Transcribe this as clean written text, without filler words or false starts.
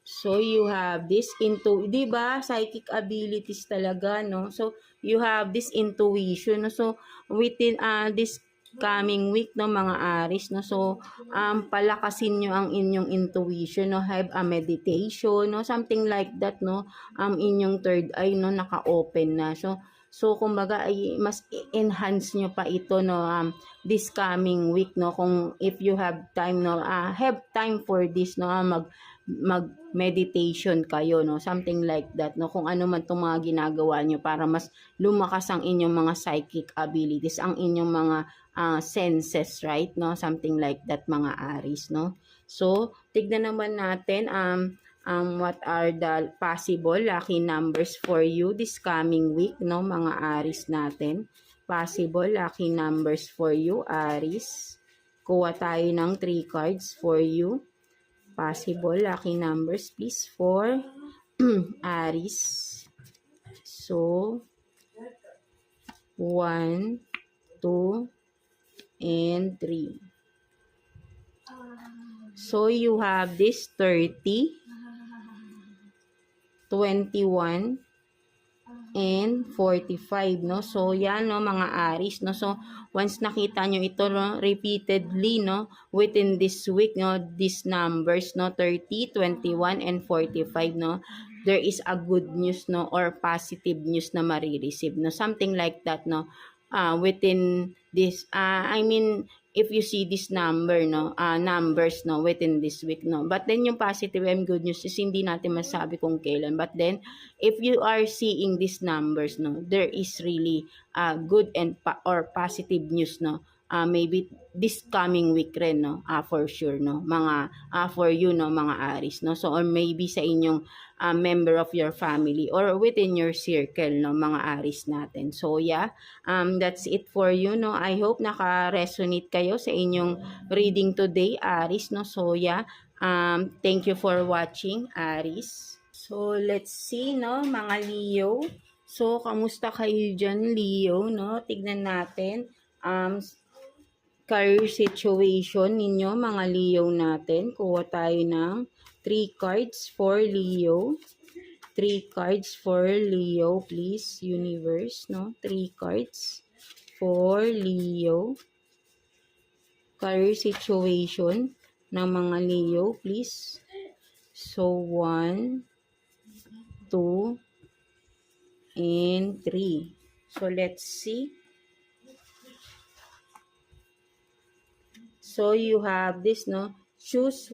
So, you have this di ba? Psychic abilities talaga, no? So, you have this intuition, no? So, within this coming week, no, mga Aries, no? So, palakasin nyo ang inyong intuition, no? Have a meditation, no? Something like that, no? Inyong third eye, no? Naka-open na. So, kumbaga, ay mas enhance nyo pa ito, no? This coming week, no? Kung if you have time, no? Have time for this, no? Mag-meditation kayo, no? Something like that, no? Kung ano man itong mga ginagawa nyo para mas lumakas ang inyong mga psychic abilities, ang inyong mga senses, right? No? Something like that, mga Aries, no? So, tignan naman natin, what are the possible lucky numbers for you this coming week, no? Mga Aries natin. Possible lucky numbers for you, Aries. Kuha tayo ng 3 cards for you. Possible lucky numbers, please, for Aries. So, 1, 2, and 3. So, you have this 30, 21, and 45, no? So, yan, no, mga Aries, no? So, once nakita nyo ito, no, repeatedly, no, within this week, no, these numbers, no, 30, 21, and 45, no, there is a good news, no, or positive news na marireceive, no? Something like that, no? Within this, if you see this number, no, numbers, no, within this week, no. But then yung positive and good news is hindi natin masabi kung kailan. But then, if you are seeing these numbers, no, there is really good and or positive news, no. Maybe this coming week rin, no, for sure, no, mga for you, no, mga Aries, no. So, or maybe sa inyong member of your family or within your circle, no, mga Aries natin. So, yeah, that's it for you, no. I hope naka-resonate kayo sa inyong reading today, Aries, no. So, yeah, thank you for watching, Aries. So, let's see, no, mga Leo. So, kamusta kayo dyan, Leo, no? Tignan natin, career situation ninyo, mga Leo natin. Kuha tayo ng 3 cards for Leo. 3 cards for Leo, please, universe, no? 3 cards for Leo. Career situation ng mga Leo, please. So, 1, 2, and 3. So, let's see. So, you have this, no? Choose